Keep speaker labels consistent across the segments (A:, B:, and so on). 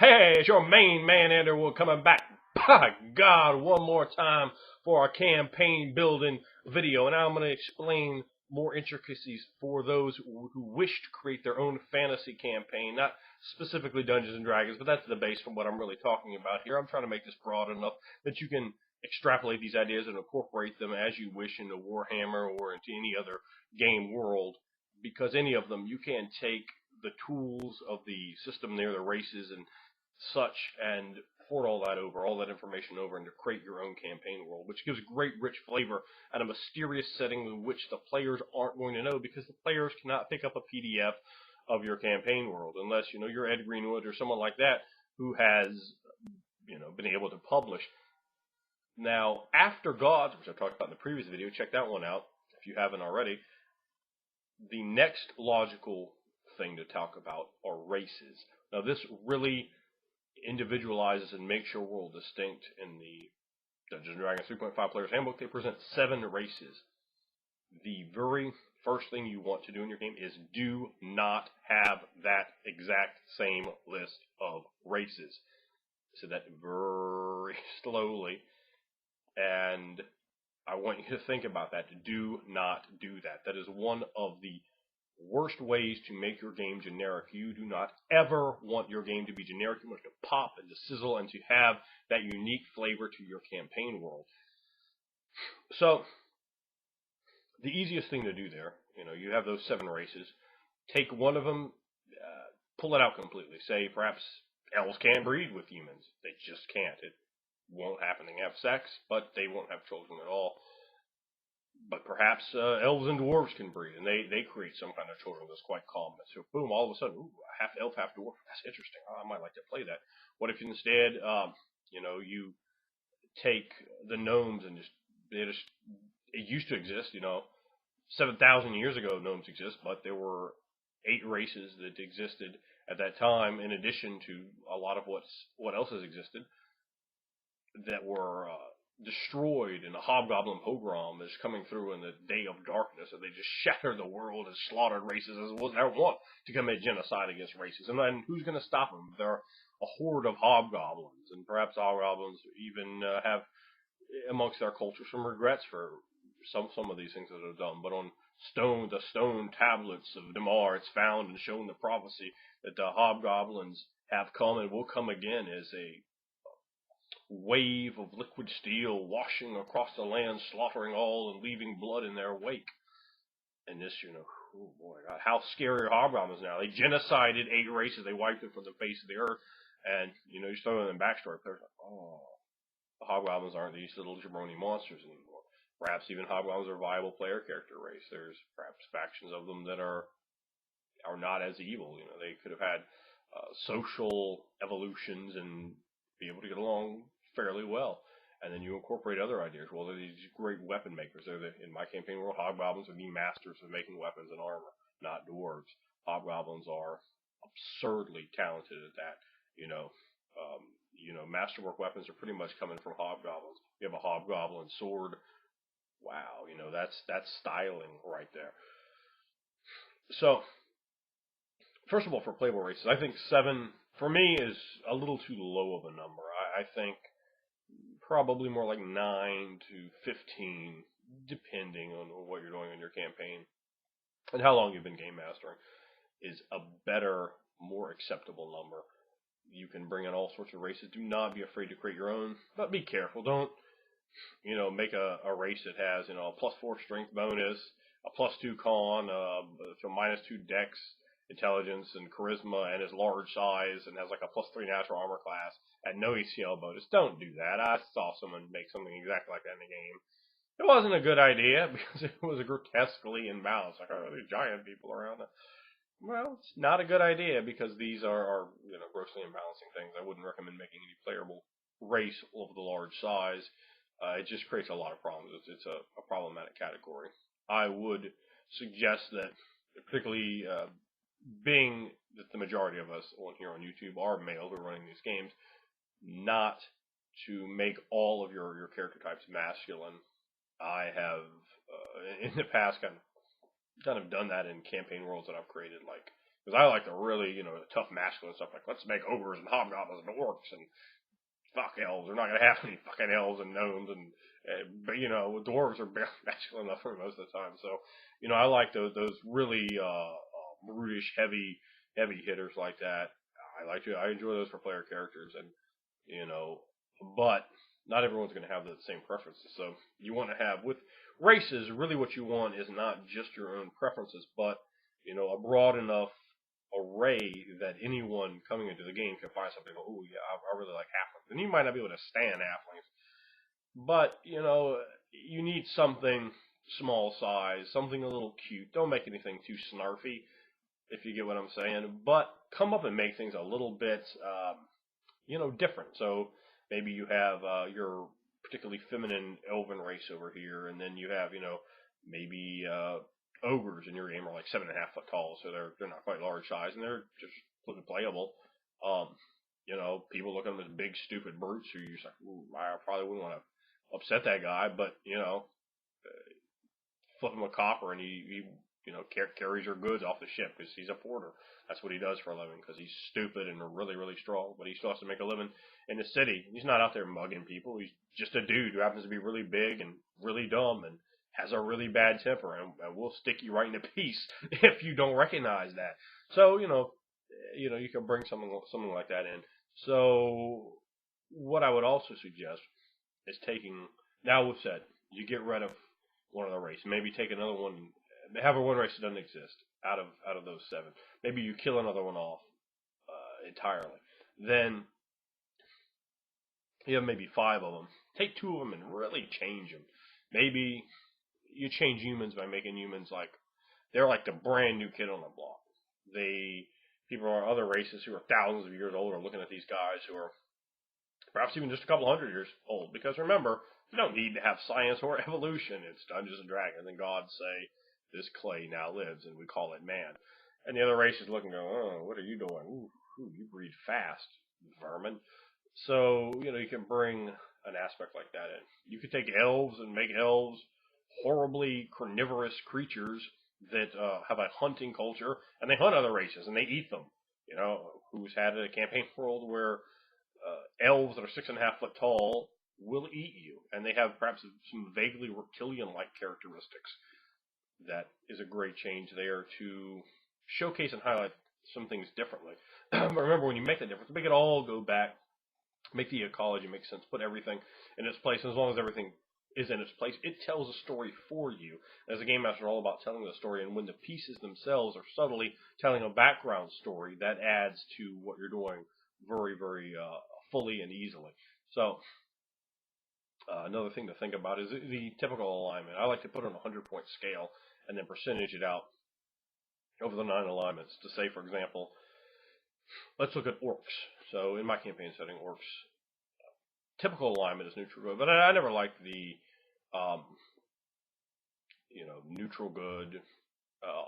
A: Hey, it's your main man, Andrew, coming back, by God, one more time for our campaign building video. And now I'm going to explain more intricacies for those who wish to create their own fantasy campaign. Not specifically Dungeons and Dragons, but that's the base from what I'm really talking about here. I'm trying to make this broad enough that you can extrapolate these ideas and incorporate them as you wish into Warhammer or into any other game world, because any of them you can take the tools of the system there, the races and such, and port all that information over, and to create your own campaign world, which gives great rich flavor and a mysterious setting in which the players aren't going to know, because the players cannot pick up a PDF of your campaign world unless you're Ed Greenwood or someone like that who has been able to publish. Now, After Gods, which I talked about in the previous video, check that one out if you haven't already. The next logical thing to talk about are races. Now, this really individualizes and makes your world distinct. In the Dungeons & Dragons 3.5 Player's Handbook, they present 7 races. The very first thing you want to do in your game is do not have that exact same list of races. I said that very slowly, and I want you to think about that. Do not do that. That is one of the worst ways to make your game generic. You do not ever want your game to be generic. You want it to pop and to sizzle and to have that unique flavor to your campaign world. So the easiest thing to do there, you have those 7 races. Take one of them, pull it out completely. Say perhaps elves can't breed with humans. They just can't. It won't happen. They have sex, but they won't have children at all. But perhaps elves and dwarves can breed, and they create some kind of children that's quite common. So boom, all of a sudden, half elf, half dwarf. That's interesting. I might like to play that. What if instead, you take the gnomes and it used to exist, 7,000 years ago gnomes exist, but there were 8 races that existed at that time, in addition to a lot of what else has existed, that were destroyed in a hobgoblin pogrom is coming through in the day of darkness, and they just shattered the world and slaughtered races as well as they want to commit genocide against races. And then who's going to stop them? They're a horde of hobgoblins, and perhaps hobgoblins even have amongst their culture some regrets for some of these things that are done. But on the stone tablets of Damar, it's found and shown the prophecy that the hobgoblins have come and will come again as a wave of liquid steel washing across the land, slaughtering all and leaving blood in their wake. And this, oh boy, God, how scary are hobgoblins now? They genocided 8 races. They wiped it from the face of the earth. And, you throw them in backstory. Players like, oh, the hobgoblins aren't these little jabroni monsters anymore. Perhaps even hobgoblins are a viable player character race. There's perhaps factions of them that are not as evil. They could have had social evolutions and be able to get along fairly well. And then you incorporate other ideas. Well, they're these great weapon makers. In my campaign world, hobgoblins are the masters of making weapons and armor, not dwarves. Hobgoblins are absurdly talented at that. Masterwork weapons are pretty much coming from hobgoblins. You have a hobgoblin sword. Wow, that's styling right there. So, first of all, for playable races, I think 7 for me is a little too low of a number. I think probably more like 9 to 15, depending on what you're doing in your campaign and how long you've been game mastering, is a better, more acceptable number. You can bring in all sorts of races. Do not be afraid to create your own, but be careful. Don't, make a race that has, a +4 strength bonus, a +2 con, so -2 dex, intelligence, and charisma, and is large size, and has like a +3 natural armor class, and no ACL bonus. Don't do that. I saw someone make something exactly like that in the game. It wasn't a good idea, because it was grotesquely imbalanced. Like, oh, there's giant people around it. Well, it's not a good idea, because these are grossly imbalancing things. I wouldn't recommend making any playable race of the large size. It just creates a lot of problems. It's a problematic category. I would suggest that, particularly being that the majority of us here on YouTube are male who are running these games, not to make all of your character types masculine. I have in the past kind of done that in campaign worlds that I've created, like Because I like the really, tough masculine stuff. Like, let's make ogres and hobgoblins and orcs and fuck elves. We're not gonna have any fucking elves and gnomes but dwarves are masculine enough for most of the time. So, I like those really brutish, heavy hitters like that. I enjoy those for player characters, and but not everyone's gonna have the same preferences. So you want to have with races. Really, what you want is not just your own preferences, but a broad enough array that anyone coming into the game can find something. Oh yeah, I really like halflings, and you might not be able to stand halflings, but you need something small size, something a little cute. Don't make anything too snarfy, if you get what I'm saying. But come up and make things a little bit, different. So maybe you have your particularly feminine elven race over here, and then you have, maybe ogres in your game are like 7.5 foot tall, so they're not quite large size, and they're just looking playable. People look at them as big, stupid brutes who you're just like, ooh, I probably wouldn't want to upset that guy, but flip him a copper and he carries your goods off the ship because he's a porter. That's what he does for a living because he's stupid and really, really strong, but he still has to make a living in the city. He's not out there mugging people. He's just a dude who happens to be really big and really dumb and has a really bad temper, and will stick you right in a piece if you don't recognize that. So, you can bring something like that in. So, what I would also suggest is now we've said, you get rid of one of the race. Maybe take another one, have one race that doesn't exist out of those 7. Maybe you kill another one off entirely. Then you have maybe 5 of them. Take 2 of them and really change them. Maybe you change humans by making humans they're like the brand new kid on the block. People are other races who are thousands of years old are looking at these guys who are perhaps even just a couple hundred years old. Because remember, you don't need to have science or evolution. It's Dungeons and Dragons, and gods say, this clay now lives, and we call it man. And the other race is looking, going, oh, what are you doing? Ooh, you breed fast, vermin. So, you can bring an aspect like that in. You could take elves and make elves horribly carnivorous creatures that have a hunting culture, and they hunt other races, and they eat them. Who's had a campaign world where elves that are 6.5 foot tall will eat you, and they have perhaps some vaguely reptilian-like characteristics. That is a great change there to showcase and highlight some things differently. But remember, when you make that difference, make it all go back, make the ecology make sense, put everything in its place, and as long as everything is in its place, it tells a story for you. As a game master, all about telling the story, and when the pieces themselves are subtly telling a background story, that adds to what you're doing very, very fully and easily. So, another thing to think about is the typical alignment. I like to put on a 100-point scale and then percentage it out over the 9 alignments. To say, for example, let's look at orcs. So, in my campaign setting, orcs, typical alignment is neutral good, but I never liked the neutral good,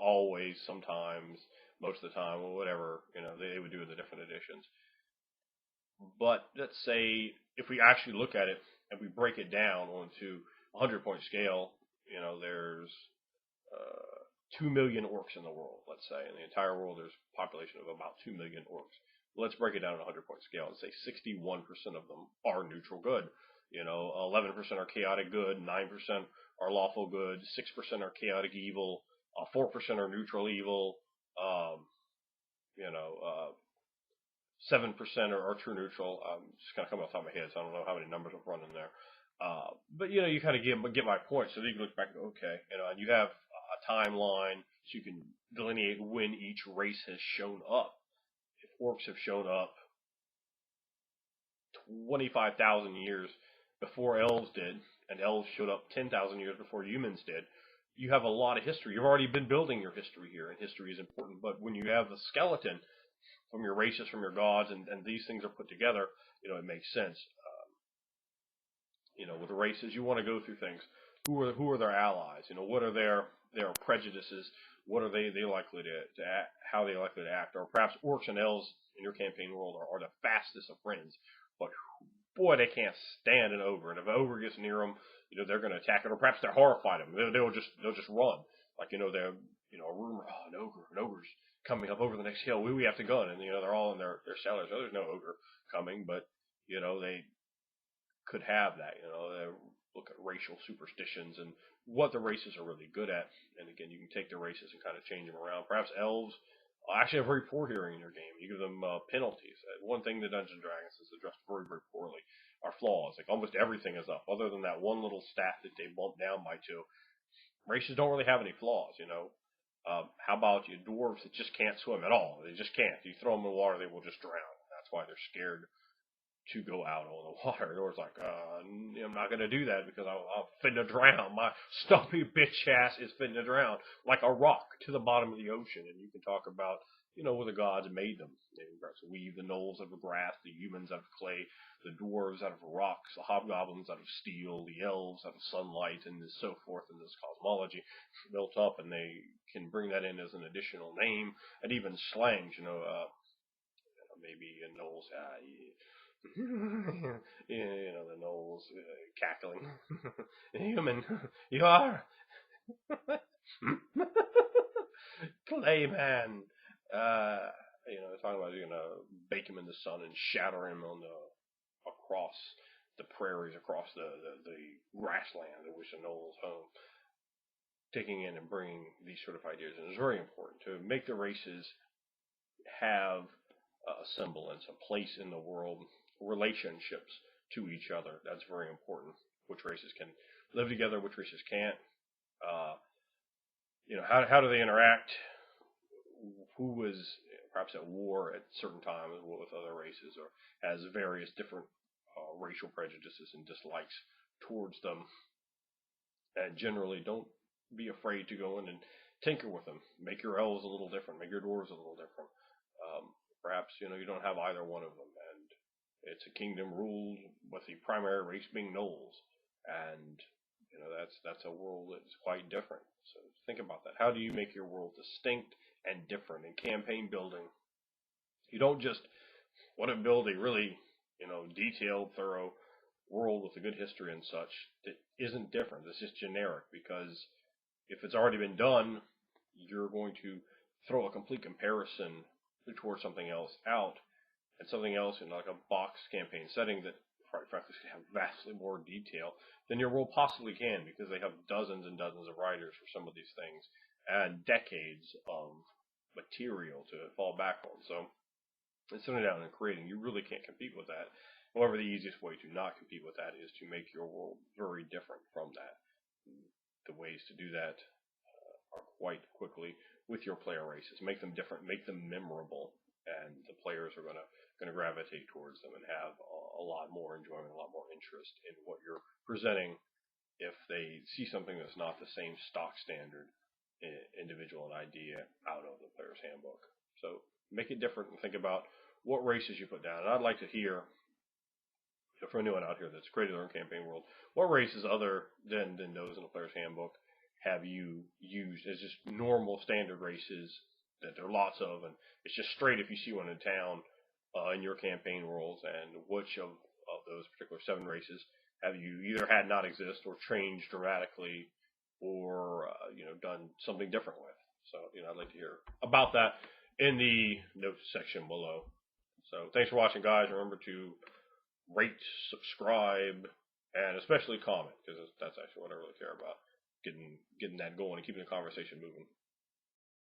A: always, sometimes, most of the time, or whatever, they would do in the different editions. But let's say if we actually look at it and we break it down onto a 100-point scale, there's 2 million orcs in the world, let's say. In the entire world, there's a population of about 2 million orcs. Let's break it down on a 100-point scale and say 61% of them are neutral good. 11% are chaotic good, 9% are lawful good, 6% are chaotic evil, 4% are neutral evil, 7% are true neutral. I'm just kind of coming off the top of my head, so I don't know how many numbers I'm running there. But you kind of get my point, so you can look back and go, okay, and you have a timeline, so you can delineate when each race has shown up. If orcs have shown up 25,000 years before elves did, and elves showed up 10,000 years before humans did, you have a lot of history. You've already been building your history here, and history is important. But when you have a skeleton from your races, from your gods, and these things are put together, it makes sense. With the races, you want to go through things. Who are their allies? What are their prejudices? What are they likely to act, how they likely to act? Or perhaps orcs and elves in your campaign world are the fastest of friends, but boy, they can't stand an ogre. And if an ogre gets near them, they're going to attack it, or perhaps they're horrified of them. They'll just run. Like they're a rumor. Oh, an ogre's coming up over the next hill. We have to go. And, they're all in their cellars. Oh, there's no ogre coming, but, they could have that. They look at racial superstitions and what the races are really good at. And again, you can take the races and kind of change them around. Perhaps elves actually have very poor hearing in your game. You give them penalties. One thing the Dungeons and Dragons is addressed very, very poorly are flaws. Like almost everything is up, other than that one little stat that they bump down by 2. Races don't really have any flaws. How about you dwarves that just can't swim at all? They just can't. You throw them in the water, they will just drown. That's why they're scared to go out on the water. The dwarves like, I'm not going to do that because I'm finna drown. My stumpy bitch ass is finna drown like a rock to the bottom of the ocean. And you can talk about, where the gods made them. They weave the gnolls out of grass, the humans out of clay, the dwarves out of rocks, the hobgoblins out of steel, the elves out of sunlight, and so forth in this cosmology built up, and they can bring that in as an additional name, and even slangs, maybe a gnolls, the gnolls cackling, human, you are, Clayman, talking about you're gonna bake him in the sun and shatter him across the prairies, across the grassland in which the gnolls home. Taking in and bringing these sort of ideas, and it's very important to make the races have a semblance, a place in the world, relationships to each other. That's very important. Which races can live together, which races can't. How do they interact? Who is perhaps at war at certain times with other races, or has various different racial prejudices and dislikes towards them. And generally, don't be afraid to go in and tinker with them. Make your elves a little different. Make your dwarves a little different. Perhaps you don't have either one of them, and it's a kingdom ruled with the primary race being gnolls, and that's a world that's quite different. So think about that. How do you make your world distinct and different in campaign building? You don't just want to build a really detailed, thorough world with a good history and such that isn't different. It's just generic, because if it's already been done, you're going to throw a complete comparison towards something else out, and something else in like a box campaign setting that, quite frankly, have vastly more detail than your world possibly can, because they have dozens and dozens of writers for some of these things and decades of material to fall back on. So, sitting down and creating, you really can't compete with that. However, the easiest way to not compete with that is to make your world very different from that. The ways to do that are quite quickly with your player races. Make them different, make them memorable, and the players are going to gravitate towards them and have a lot more enjoyment, a lot more interest in what you're presenting if they see something that's not the same stock standard individual idea out of the player's handbook. So make it different and think about what races you put down. And I'd like to hear from anyone out here that's created their own campaign world, what races other than those in the player's handbook have you used as just normal standard races that there are lots of, and it's just straight if you see one in town in your campaign worlds, and which of those particular 7 races have you either had not exist or changed dramatically, or done something different with. So I'd like to hear about that in the notes section below. So thanks for watching, guys. Remember to rate, subscribe, and especially comment, because that's actually what I really care about. Getting that going and keeping the conversation moving.